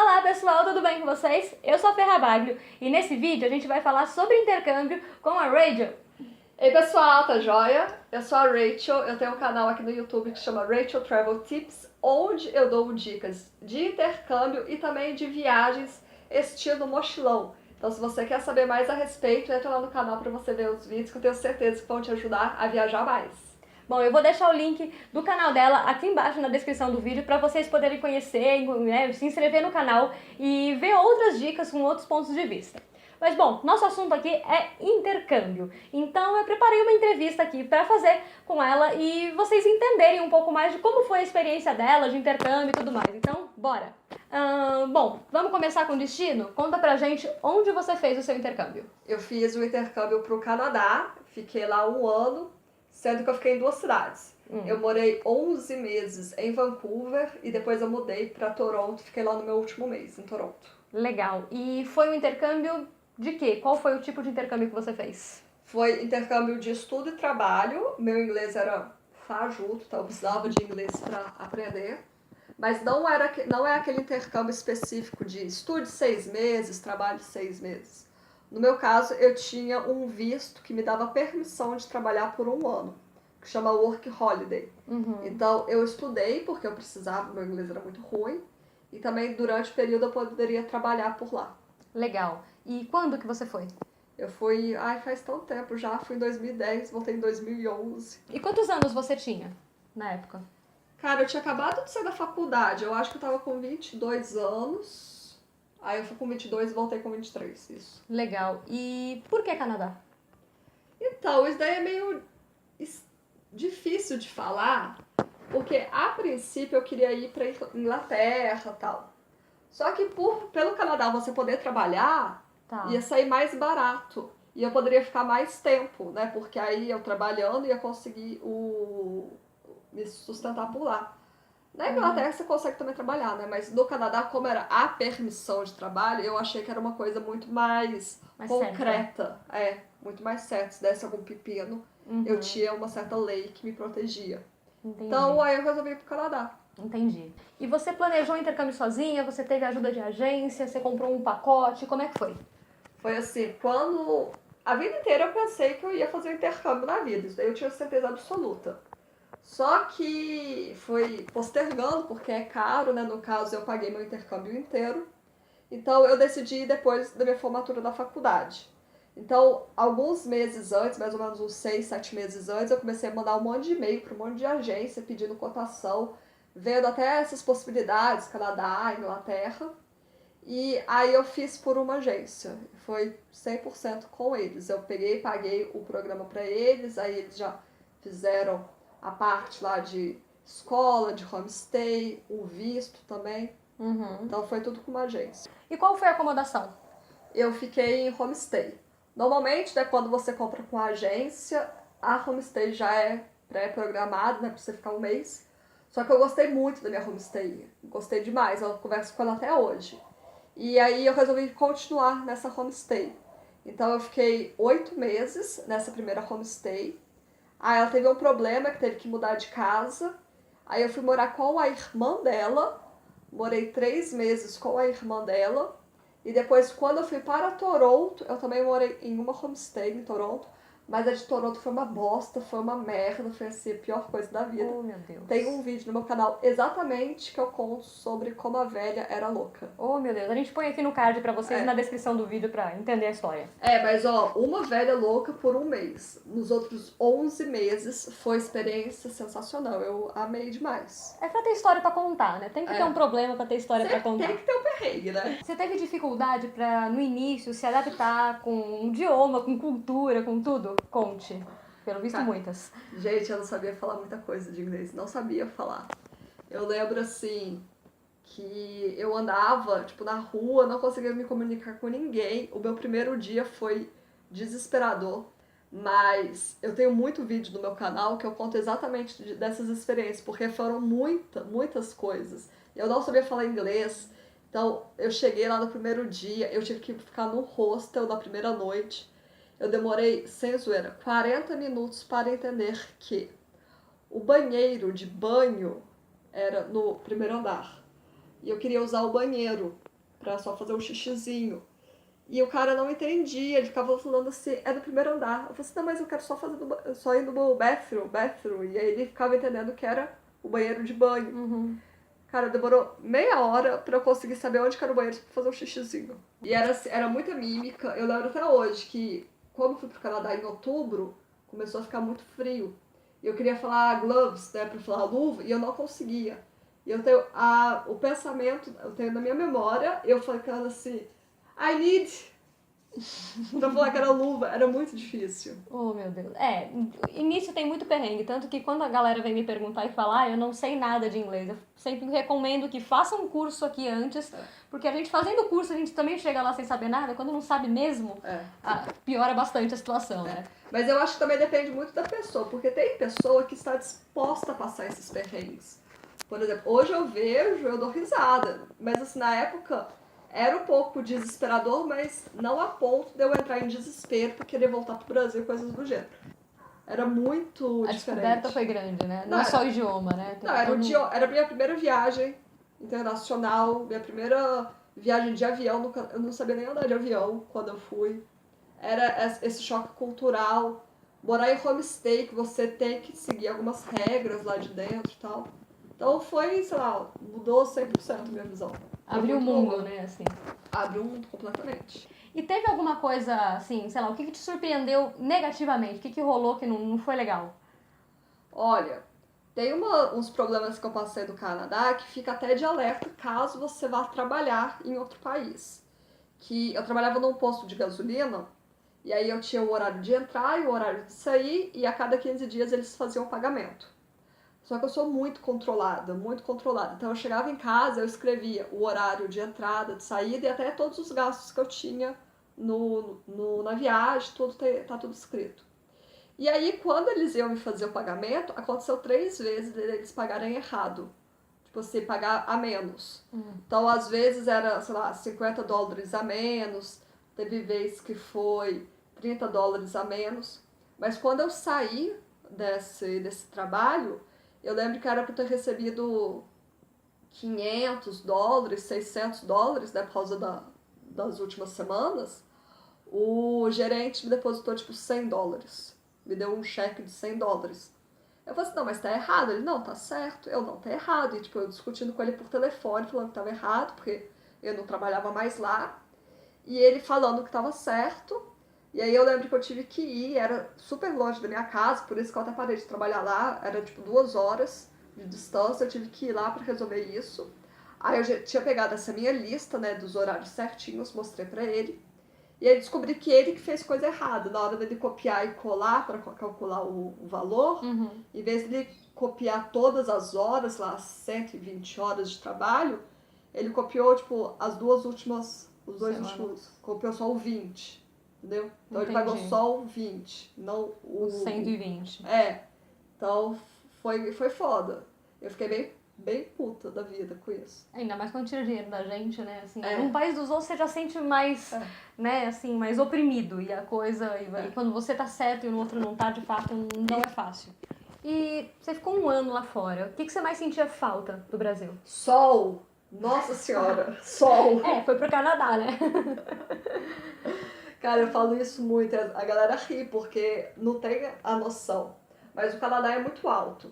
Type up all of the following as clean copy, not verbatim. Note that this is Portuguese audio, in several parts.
Olá pessoal, tudo bem com vocês? Eu sou a Ferra Baglio e nesse vídeo a gente vai falar sobre intercâmbio com a Rachel. Ei pessoal, tá joia? Eu sou a Rachel, eu tenho um canal aqui no YouTube que chama Rachel Travel Tips, onde eu dou dicas de intercâmbio e também de viagens estilo mochilão. Então se você quer saber mais a respeito, entra lá no canal para você ver os vídeos que eu tenho certeza que vão te ajudar a viajar mais. Bom, eu vou deixar o link do canal dela aqui embaixo na descrição do vídeo para vocês poderem conhecer, né, se inscrever no canal e ver outras dicas com outros pontos de vista. Mas bom, nosso assunto aqui é intercâmbio, então eu preparei uma entrevista aqui para fazer com ela e vocês entenderem um pouco mais de como foi a experiência dela de intercâmbio e tudo mais. Então, bora! Bom, vamos começar com o destino? Conta pra gente onde você fez o seu intercâmbio. Eu fiz o intercâmbio pro Canadá, fiquei lá um ano, sendo que eu fiquei em duas cidades. Eu morei 11 meses em Vancouver e depois eu mudei para Toronto, fiquei lá no meu último mês, em Toronto. Legal. E foi um intercâmbio de quê? Qual foi o tipo de intercâmbio que você fez? Foi intercâmbio de estudo e trabalho. Meu inglês era fajuto, então eu precisava de inglês para aprender. Mas não é aquele intercâmbio específico de estude 6 meses, trabalhe 6 meses. No meu caso, eu tinha um visto que me dava permissão de trabalhar por um ano, que chama Work Holiday. Então, eu estudei porque eu precisava, meu inglês era muito ruim, e também durante o período eu poderia trabalhar por lá. Legal. E quando que você foi? Eu fui, faz tanto tempo já, fui em 2010, voltei em 2011. E quantos anos você tinha na época? Cara, eu tinha acabado de sair da faculdade, eu acho que eu tava com 22 anos. Aí eu fui com 22 e voltei com 23, isso. Legal. E por que Canadá? Então, isso daí é meio difícil de falar, porque a princípio eu queria ir pra Inglaterra e tal. Só que pelo Canadá você poder trabalhar, ia sair mais barato. E eu poderia ficar mais tempo, né? Porque aí eu trabalhando ia conseguir me sustentar por lá. Na Inglaterra você consegue também trabalhar, né? Mas no Canadá, como era a permissão de trabalho, eu achei que era uma coisa muito mais concreta. Muito mais certa. Se desse algum pepino, eu tinha uma certa lei que me protegia. Entendi. Então aí eu resolvi ir pro Canadá. Entendi. E você planejou o intercâmbio sozinha? Você teve ajuda de agência? Você comprou um pacote? Como é que foi? Foi assim, quando... A vida inteira eu pensei que eu ia fazer intercâmbio na vida. Isso daí eu tinha certeza absoluta. Só que foi postergando, porque é caro, né? No caso, eu paguei meu intercâmbio inteiro. Então, eu decidi ir depois da minha formatura da faculdade. Então, alguns meses antes, mais ou menos uns 6, 7 meses antes, eu comecei a mandar um monte de e-mail para um monte de agência pedindo cotação, vendo até essas possibilidades, Canadá, Inglaterra. E aí eu fiz por uma agência. Foi 100% com eles. Eu peguei, paguei o programa para eles, aí eles já fizeram a parte lá de escola, de homestay, o visto também. Então foi tudo com uma agência. E qual foi a acomodação? Eu fiquei em homestay. Normalmente, né, quando você compra com a agência, a homestay já é pré-programada, né, pra você ficar um mês. Só que eu gostei muito da minha homestay. Gostei demais, eu converso com ela até hoje. E aí eu resolvi continuar nessa homestay. Então eu fiquei 8 meses nessa primeira homestay. Aí ela teve um problema, que teve que mudar de casa. Aí eu fui morar com a irmã dela. Morei 3 meses com a irmã dela. E depois, quando eu fui para Toronto, eu também morei em uma homestay em Toronto. Mas a de Toronto foi uma bosta, foi uma merda, foi assim, a pior coisa da vida. Oh, meu Deus. Tem um vídeo no meu canal exatamente que eu conto sobre como a velha era louca. Oh, meu Deus. A gente põe aqui no card pra vocês na descrição do vídeo pra entender a história. Mas ó, uma velha louca por um mês. Nos outros 11 meses foi experiência sensacional. Eu amei demais. É pra ter história pra contar, né? Tem que ter um problema pra ter história pra contar. Tem que ter um perrengue, né? Você teve dificuldade pra, no início, se adaptar com um idioma, com cultura, com tudo? Conte. Pelo visto, muitas. Gente, eu não sabia falar muita coisa de inglês. Não sabia falar. Eu lembro, assim, que eu andava, tipo, na rua, não conseguia me comunicar com ninguém. O meu primeiro dia foi desesperador. Mas eu tenho muito vídeo no meu canal que eu conto exatamente dessas experiências, porque foram muitas coisas. Eu não sabia falar inglês, então eu cheguei lá no primeiro dia, eu tive que ficar no hostel na primeira noite. Eu demorei, sem zoeira, 40 minutos para entender que o banheiro de banho era no primeiro andar. E eu queria usar o banheiro. pra só fazer um xixizinho. E o cara não entendia, ele ficava falando assim, é no primeiro andar. Eu falei assim, não, mas eu quero só ir no bathroom. E aí ele ficava entendendo que era o banheiro de banho. Uhum. Cara, demorou meia hora pra eu conseguir saber onde que era o banheiro pra fazer um xixizinho. E era muita mímica. Eu lembro até hoje que, quando fui pro Canadá em outubro, começou a ficar muito frio. E eu queria falar gloves, né, pra falar luva, e eu não conseguia. E eu tenho o pensamento, eu tenho na minha memória, eu falando assim, I need, pra falar que era luva, era muito difícil. Oh, meu Deus. Início tem muito perrengue, tanto que quando a galera vem me perguntar e falar, eu não sei nada de inglês. Eu sempre recomendo que façam um curso aqui antes, porque a gente fazendo o curso, a gente também chega lá sem saber nada, quando não sabe mesmo, piora bastante a situação, né? Mas eu acho que também depende muito da pessoa, porque tem pessoa que está disposta a passar esses perrengues. Por exemplo, hoje eu vejo, eu dou risada, mas assim, na época era um pouco desesperador, mas não a ponto de eu entrar em desespero por querer voltar pro Brasil, coisas do gênero. Era muito A diferente. descoberta foi grande, né? Não é só o idioma, né? Não, era a minha primeira viagem internacional, minha primeira viagem de avião, eu não sabia nem andar de avião quando eu fui. Era esse choque cultural, morar em homestay, que você tem que seguir algumas regras lá de dentro e tal. Então foi, sei lá, mudou 100% a minha visão. Abriu o mundo, né, assim. Abriu o mundo completamente. E teve alguma coisa, assim, sei lá, o que te surpreendeu negativamente? O que rolou que não foi legal? Olha, tem uns problemas que eu passei do Canadá que fica até de alerta caso você vá trabalhar em outro país. Que eu trabalhava num posto de gasolina, e aí eu tinha o horário de entrar e o horário de sair, e a cada 15 dias eles faziam o pagamento. Só que eu sou muito controlada, muito controlada. Então eu chegava em casa, eu escrevia o horário de entrada, de saída e até todos os gastos que eu tinha na viagem, tá tudo escrito. E aí, quando eles iam me fazer o pagamento, aconteceu 3 vezes eles pagarem errado. Tipo assim, pagar a menos. Então, às vezes era, sei lá, $50 a menos, teve vez que foi $30 a menos. Mas quando eu saí desse trabalho, eu lembro que era para ter recebido $500, $600, né, por causa das últimas semanas. O gerente me depositou, tipo, $100. Me deu um cheque de $100. Eu falei assim, não, mas tá errado. Ele, não, tá certo. Eu, não, tá errado. E, tipo, eu discutindo com ele por telefone, falando que tava errado, porque eu não trabalhava mais lá. E ele falando que tava certo. E aí eu lembro que eu tive que ir, era super longe da minha casa, por isso que eu até parei de trabalhar lá. Era, tipo, 2 horas de distância, eu tive que ir lá pra resolver isso. Aí eu já tinha pegado essa minha lista, né, dos horários certinhos, mostrei pra ele. E aí descobri que ele que fez coisa errada. Na hora dele copiar e colar para calcular o valor, em vez de ele copiar todas as horas, lá 120 horas de trabalho, ele copiou, tipo, os dois últimos, copiou só o 20, entendeu? Então ele pagou só o 20, não o 120. Então foi foda. Eu fiquei bem puta da vida com isso. Ainda mais quando tira dinheiro da gente, né? Assim, num país dos outros você já sente mais, né, assim, mais oprimido. E a coisa. E quando você tá certo e o outro não tá, de fato, não é fácil. E você ficou 1 ano lá fora. O que você mais sentia falta do Brasil? Sol! Nossa senhora! Sol! Foi pro Canadá, né? Cara, eu falo isso muito. A galera ri porque não tem a noção. Mas o Canadá é muito alto.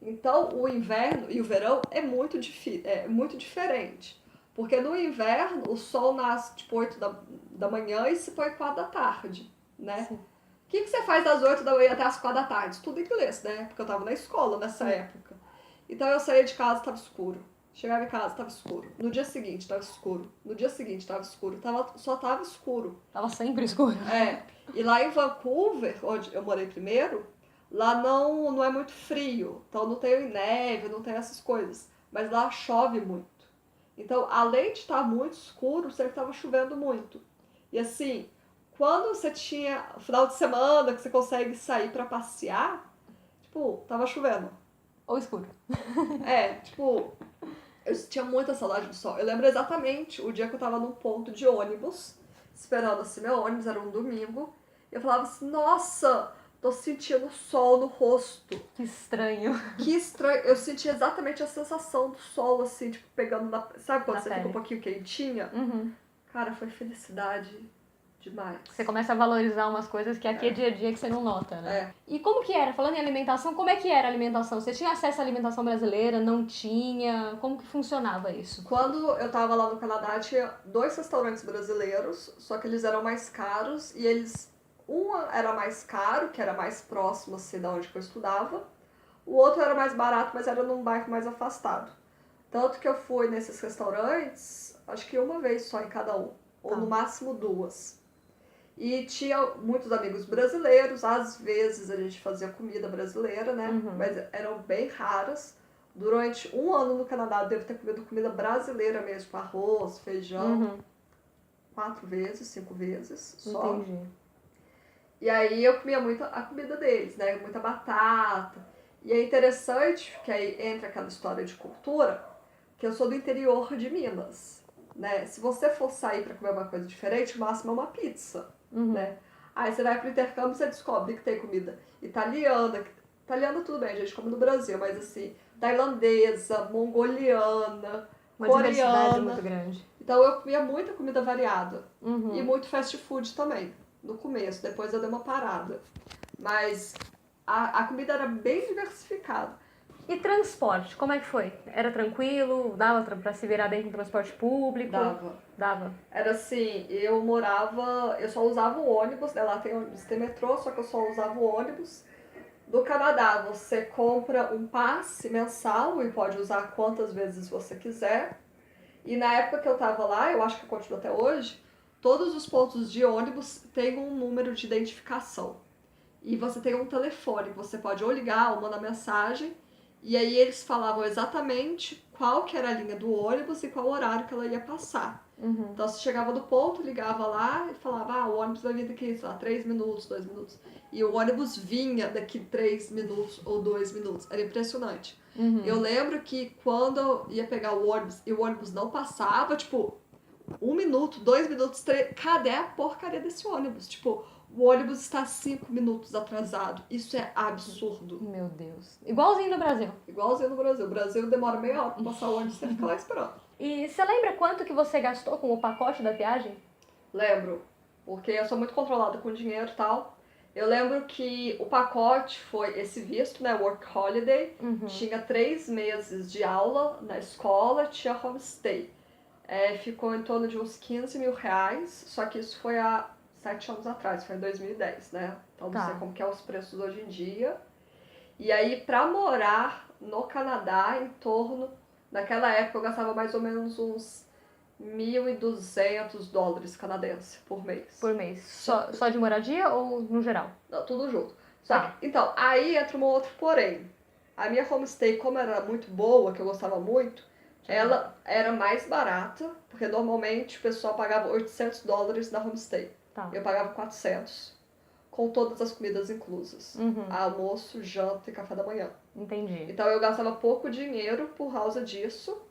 Então, o inverno e o verão é muito diferente. Porque no inverno, o sol nasce tipo 8 da manhã e se põe 4 da tarde, né? Sim. O que você faz das 8 da manhã até as 4 da tarde? Tudo em inglês, né? Porque eu tava na escola nessa época. Então, eu saía de casa, tava escuro. Chegava em casa, tava escuro. No dia seguinte, tava escuro. No dia seguinte, tava escuro. Só tava escuro. Tava sempre escuro. E lá em Vancouver, onde eu morei primeiro, lá não é muito frio, então não tem neve, não tem essas coisas. Mas lá chove muito. Então, além de estar muito escuro, sempre estava chovendo muito. E assim, quando você tinha final de semana que você consegue sair para passear, tipo, tava chovendo. Ou escuro. Tipo, eu tinha muita saudade do sol. Eu lembro exatamente o dia que eu tava num ponto de ônibus, esperando assim meu ônibus, era um domingo. E eu falava assim, nossa, tô sentindo sol no rosto. Que estranho. Que estranho. Eu senti exatamente a sensação do sol, assim, tipo, pegando na... Sabe quando Na você pele. fica um pouquinho quentinha? Uhum. Cara, foi felicidade demais. Você começa a valorizar umas coisas que aqui é dia a dia que você não nota, né? É. E como que era? Falando em alimentação, como é que era a alimentação? Você tinha acesso à alimentação brasileira? Não tinha? Como que funcionava isso? Quando eu tava lá no Canadá, tinha 2 restaurantes brasileiros, só que eles eram mais caros e eles... Um era mais caro, que era mais próximo, assim, da onde eu estudava. O outro era mais barato, mas era num bairro mais afastado. Tanto que eu fui nesses restaurantes, acho que uma vez só em cada um. Ou no máximo 2. E tinha muitos amigos brasileiros, às vezes a gente fazia comida brasileira, né? Uhum. Mas eram bem raras. Durante um ano no Canadá eu devo ter comido comida brasileira mesmo, com arroz, feijão, 4 vezes, 5 vezes só. Entendi. E aí eu comia muito a comida deles, né? Muita batata. E é interessante que aí entra aquela história de cultura, que eu sou do interior de Minas, né? Se você for sair para comer uma coisa diferente, o máximo é uma pizza, né? Aí você vai pro intercâmbio e você descobre que tem comida italiana. Italiana tudo bem, a gente come no Brasil, mas assim, tailandesa, mongoliana, Uma diversidade coreana. muito grande. Então eu comia muita comida variada. Uhum. E muito fast food também, no começo. Depois eu dei uma parada. Mas a comida era bem diversificada. E transporte, como é que foi? Era tranquilo? Dava pra se virar bem com transporte público? Dava. Era assim, eu só usava o ônibus, né? Lá tem ônibus, tem metrô, só que eu só usava o ônibus. Do Canadá, você compra um passe mensal e pode usar quantas vezes você quiser. E na época que eu tava lá, eu acho que continua até hoje, todos os pontos de ônibus têm um número de identificação. E você tem um telefone, você pode ou ligar ou mandar mensagem. E aí eles falavam exatamente qual que era a linha do ônibus e qual horário que ela ia passar. Então você chegava no ponto, ligava lá e falava, o ônibus vai vir daqui, sei lá, 3 minutos, 2 minutos. E o ônibus vinha daqui 3 minutos ou 2 minutos. Era impressionante. Eu lembro que quando eu ia pegar o ônibus e o ônibus não passava, tipo, 1 minuto, 2 minutos, 3... Cadê a porcaria desse ônibus? Tipo, o ônibus está 5 minutos atrasado. Isso é absurdo. Meu Deus. Igualzinho no Brasil. Igualzinho no Brasil. O Brasil demora meia hora pra passar o ônibus e você fica lá esperando. E você lembra quanto que você gastou com o pacote da viagem? Lembro, porque eu sou muito controlada com dinheiro e tal. Eu lembro que o pacote foi esse visto, né, Work Holiday, tinha 3 meses de aula na escola, tinha homestay. Ficou em torno de uns 15 mil reais, só que isso foi há 7 anos atrás, foi em 2010, né? Então não sei como que é os preços hoje em dia. E aí, pra morar no Canadá, naquela época eu gastava mais ou menos uns $1.200 canadenses por mês. Por mês. Só de moradia ou no geral? Não, tudo junto. Então, aí entra um outro porém. A minha homestay, como era muito boa, que eu gostava muito, ela era mais barata, porque normalmente o pessoal pagava $800 na homestay. Eu pagava 400, com todas as comidas inclusas. Almoço, janta e café da manhã. Entendi. Então eu gastava pouco dinheiro por causa disso,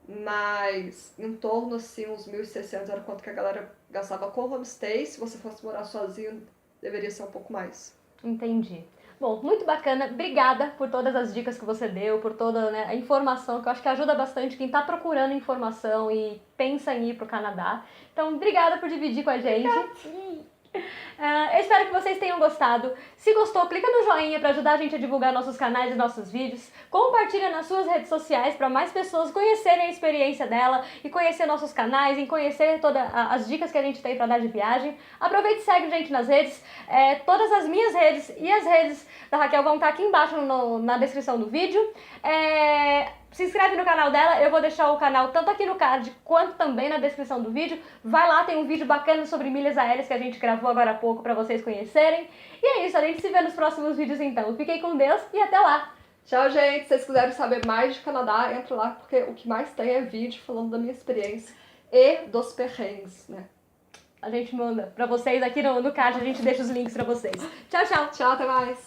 mas em torno, assim, uns 1.600 era quanto que a galera gastava com homestay. Se você fosse morar sozinho, deveria ser um pouco mais. Entendi. Bom, muito bacana. Obrigada por todas as dicas que você deu, por toda, né, a informação, que eu acho que ajuda bastante quem está procurando informação e pensa em ir para o Canadá. Então, obrigada por dividir com a gente. Eu espero que vocês tenham gostado. Se gostou, clica no joinha para ajudar a gente a divulgar nossos canais e nossos vídeos. Compartilha nas suas redes sociais para mais pessoas conhecerem a experiência dela e conhecer nossos canais, e conhecer todas as dicas que a gente tem para dar de viagem. Aproveite e segue a gente nas redes. Todas as minhas redes e as redes da Raquel vão estar aqui embaixo na descrição do vídeo. Se inscreve no canal dela, eu vou deixar o canal tanto aqui no card quanto também na descrição do vídeo. Vai lá, tem um vídeo bacana sobre milhas aéreas que a gente gravou agora há pouco para vocês conhecerem. E é isso, a gente se vê nos próximos vídeos então. Fiquem com Deus e até lá! Tchau, gente! Se vocês quiserem saber mais de Canadá, entra lá, porque o que mais tem é vídeo falando da minha experiência e dos perrengues, né? A gente manda pra vocês aqui no card, a gente deixa os links pra vocês. Tchau, tchau! Tchau, até mais!